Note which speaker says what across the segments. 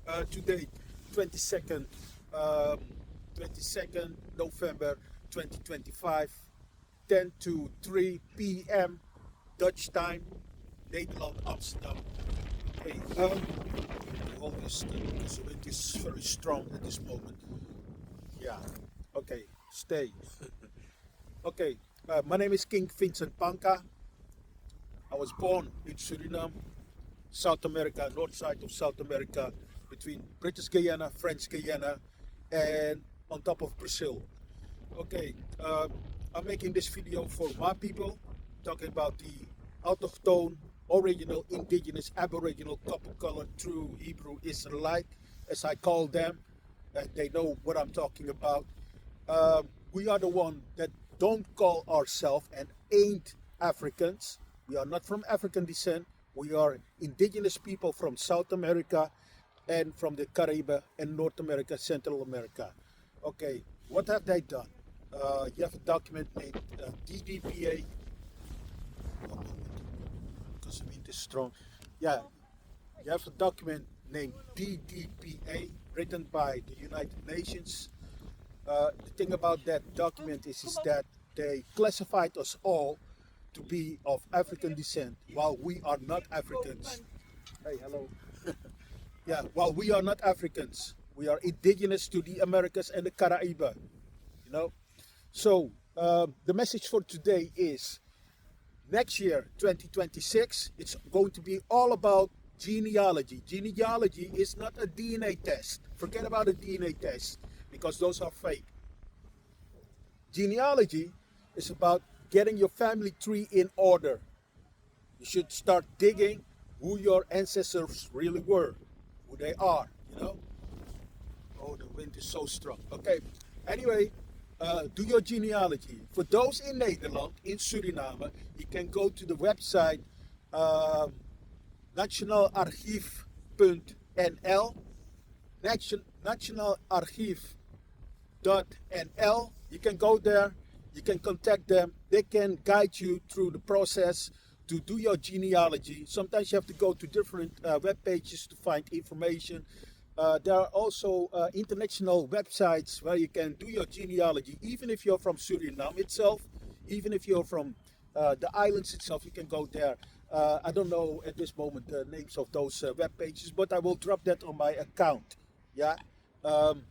Speaker 1: Today, 22nd, um, 22nd November 2025, 10 to 3 p.m. Dutch time, Nederland, Amsterdam. Okay, hold this thing because the wind is very strong at this moment. Yeah, okay, stay. Okay, my name is King Vincent Panka. I was born in Suriname, South America, north side of South America, between British Guyana, French Guyana, and on top of Brazil. Okay, I'm making this video for my people, talking about the autochthone, original, indigenous, aboriginal, copper colored, true Hebrew Israelite, as I call them. They know what I'm talking about. We are the one that don't call ourselves and ain't Africans. We are not from African descent. We are indigenous people from South America and from the Caribbean and North America, Central America. Okay, what have they done? You have a document named DDPA. One moment, because the wind is strong. Yeah, you have a document named DDPA written by the United Nations. The thing about that document is that they classified us all to be of African descent, while we are not Africans. Hey, hello. Yeah, while we are not Africans, we are indigenous to the Americas and the Caribbean. You know, so the message for today is next year, 2026, it's going to be all about genealogy. Genealogy is not a DNA test. Forget about a DNA test because those are fake. Genealogy is about getting your family tree in order. You should start digging who your ancestors really were, who they are, you know. Oh, the wind is so strong. Okay, anyway, do your genealogy. For those in Nederland, in Suriname, you can go to the website nationalarchief.nl, nationalarchief.nl. You can go there, you can contact them, they can guide you through the process to do your genealogy. Sometimes you have to go to different web pages to find information. There are also international websites where you can do your genealogy, even if you're from Suriname itself, even if you're from the islands itself, you can go there. I don't know at this moment the names of those web pages, but I will drop that on my account. Yeah.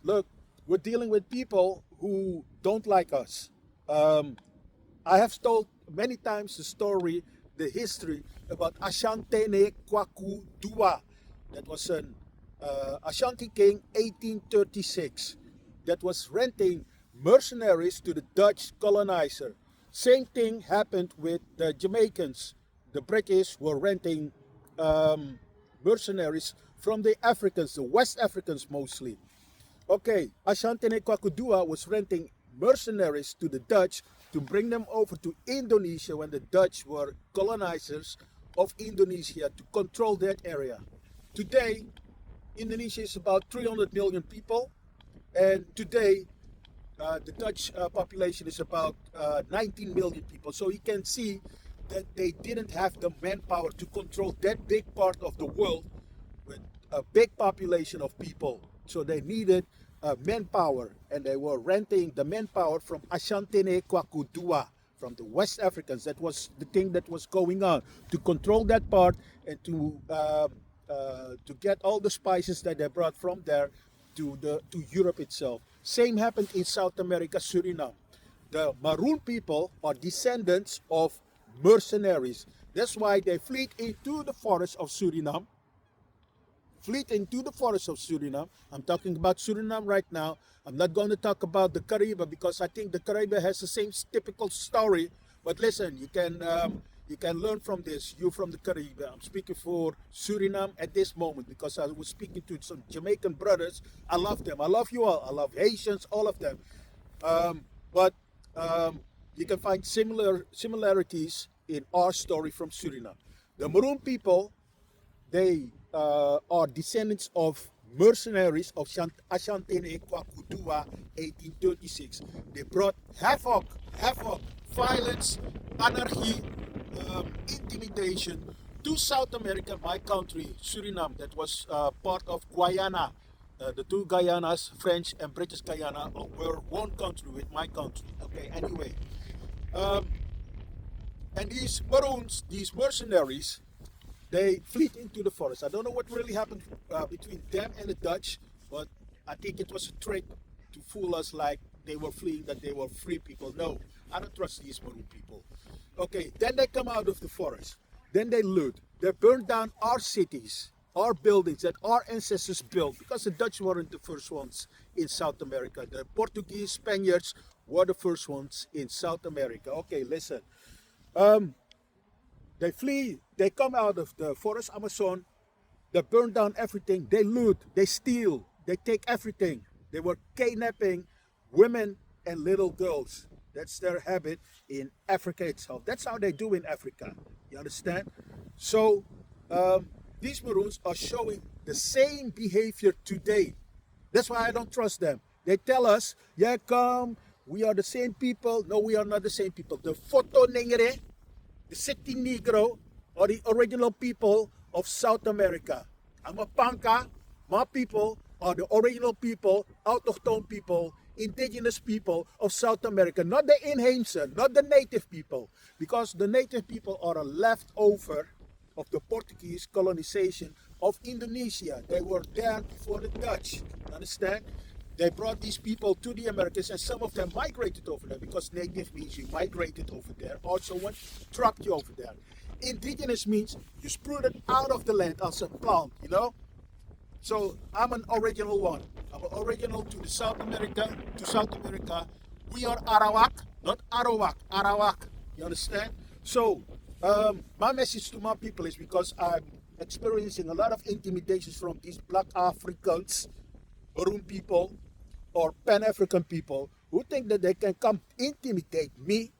Speaker 1: Look, we're dealing with people who don't like us. I have told many times the story, the history about Ashantene Kwaku Dua. That was an Ashanti king, 1836, that was renting mercenaries to the Dutch colonizer. Same thing happened with the Jamaicans. The British were renting mercenaries from the Africans, the West Africans mostly. Okay, Ashantene Kwakudua was renting mercenaries to the Dutch to bring them over to Indonesia when the Dutch were colonizers of Indonesia to control that area. Today, Indonesia is about 300 million people, and today the Dutch population is about 19 million people. So you can see that they didn't have the manpower to control that big part of the world with a big population of people. So they needed manpower, and they were renting the manpower from Ashantene Kwakudua, from the West Africans. That was the thing that was going on, to control that part and to get all the spices that they brought from there to Europe itself. Same happened in South America, Suriname. The Maroon people are descendants of mercenaries. That's why they fled into the forest of Suriname. I'm talking about Suriname right now. I'm not going to talk about the Caribbean because I think the Caribbean has the same typical story. But listen, you can learn from this. You're from the Caribbean. I'm speaking for Suriname at this moment because I was speaking to some Jamaican brothers. I love them. I love you all. I love Haitians, all of them. But you can find similarities in our story from Suriname. The Maroon people, they are descendants of mercenaries of Ashantene Kwakudua, 1836. They brought havoc, violence, anarchy, intimidation to South America, my country, Suriname, that was part of Guyana. The two Guyanas, French and British Guyana, were one country with my country. Okay, anyway. Um, and these Maroons, these mercenaries, they fled into the forest. I don't know what really happened between them and the Dutch, but I think it was a trick to fool us like they were fleeing, that they were free people. No, I don't trust these Maroon people. Okay, then they come out of the forest. Then they loot. They burn down our cities, our buildings that our ancestors built, because the Dutch weren't the first ones in South America. The Portuguese, Spaniards were the first ones in South America. Okay, listen. Um, they flee, they come out of the forest Amazon, they burn down everything, they loot, they steal, they take everything. They were kidnapping women and little girls. That's their habit in Africa itself. That's how they do in Africa. You understand? So these Maroons are showing the same behavior today. That's why I don't trust them. They tell us, yeah, come, we are the same people. No, we are not the same people. The Foto Nengere, the City Negro, are the original people of South America. Amapanka, my people, are the original people, autochthone people, indigenous people of South America. Not the inheemse, not the native people. Because the native people are a leftover of the Portuguese colonization of Indonesia. They were there before the Dutch. Understand? They brought these people to the Americas, and some of them migrated over there, because native means you migrated over there, or someone trapped you over there. Indigenous means you sprued it out of the land as a plant, you know? So I'm an original one. I'm an original to the South America, We are Arawak, not Arawak, Arawak. You understand? So my message to my people is, because I'm experiencing a lot of intimidations from these black Africans, Maroon people, or Pan-African people who think that they can come intimidate me.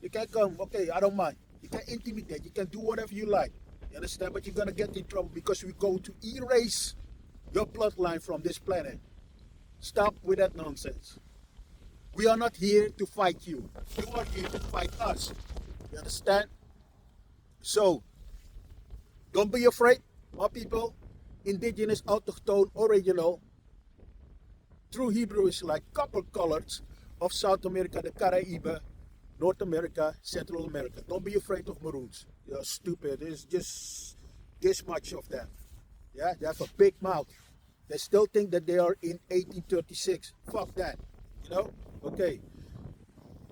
Speaker 1: You can come, okay, I don't mind. You can intimidate, you can do whatever you like. You understand? But you're going to get in trouble, because we're going to erase your bloodline from this planet. Stop with that nonsense. We are not here to fight you. You are here to fight us. You understand? So, don't be afraid, my people. Indigenous, autochthone, original. True Hebrew is like copper colors of South America, the Caribbean, North America, Central America. Don't be afraid of Maroons. You're stupid. There's just this much of them. Yeah, they have a big mouth. They still think that they are in 1836. Fuck that. You know? Okay.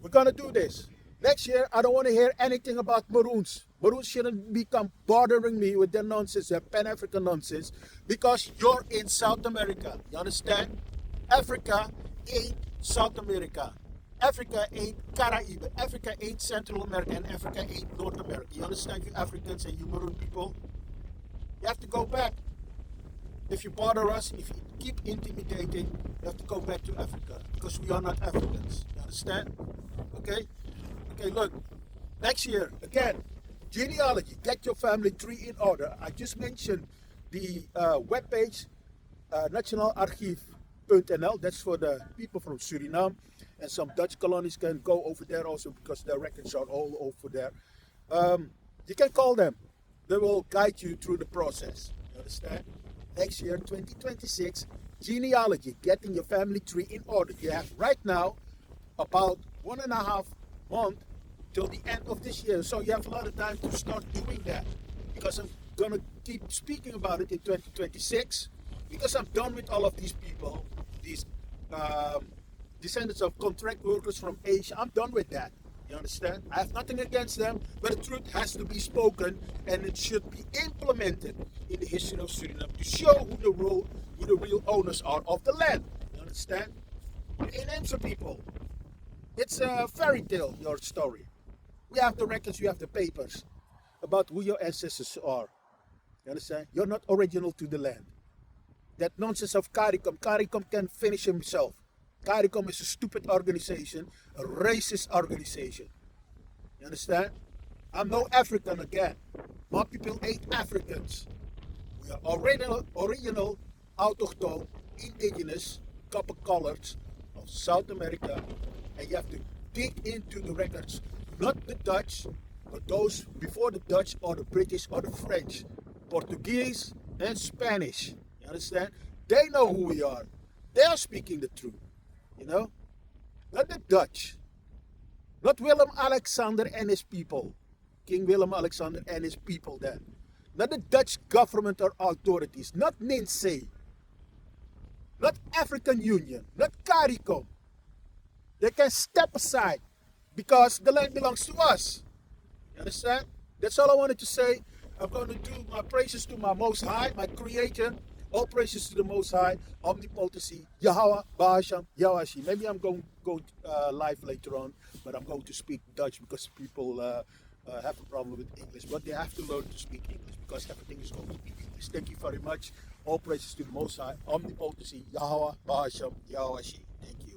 Speaker 1: We're gonna do this. Next year, I don't want to hear anything about Maroons. Maroons shouldn't become bothering me with their nonsense, their Pan-African nonsense, because you're in South America. You understand? Africa ain't South America. Africa ain't Caribbean. Africa ain't Central America, and Africa ain't North America. You understand, you Africans and you Maroon people? You have to go back. If you bother us, if you keep intimidating, you have to go back to Africa, because we are not Africans. You understand? Okay? Okay, look. Next year, again, genealogy. Get your family tree in order. I just mentioned the webpage, nationalarchief.nl. That's for the people from Suriname. And some Dutch colonies can go over there also, because their records are all over there. You can call them. They will guide you through the process. You understand? Next year, 2026, genealogy, getting your family tree in order. You have right now about 1.5 months till the end of this year. So you have a lot of time to start doing that, because I'm going to keep speaking about it in 2026, because I'm done with all of these people, these descendants of contract workers from Asia. I'm done with that. You understand? I have nothing against them, but the truth has to be spoken, and it should be implemented in the history of Suriname to show who the real owners are of the land. You understand? Inheemse people. It's a fairy tale, your story. We have the records, we have the papers about who your ancestors are. You understand? You're not original to the land. That nonsense of CARICOM can finish himself. CARICOM is a stupid organization, a racist organization. You understand? I'm no African again. My people ain't Africans. We are original, autochthone, indigenous, copper-colored of South America. And you have to dig into the records. Not the Dutch, But those before the Dutch or the British or the French, Portuguese and Spanish, you understand? They know who we are. They are speaking the truth, you know? Not the Dutch. Not Willem Alexander and his people. King Willem Alexander and his people then. Not the Dutch government or authorities. Not NINSE. Not African Union. Not CARICOM. They can step aside because the land belongs to us. You understand? That's all I wanted to say. I'm going to do my praises to my Most High, my Creator. All praises to the Most High, Omnipotency, Yahweh, Bahasham, Yawashi. Maybe I'm going live later on, but I'm going to speak Dutch because people have a problem with English. But they have to learn to speak English because everything is going to be English. Thank you very much. All praises to the Most High, Omnipotency, Yahweh, Bahasham, Yawashi. Thank you.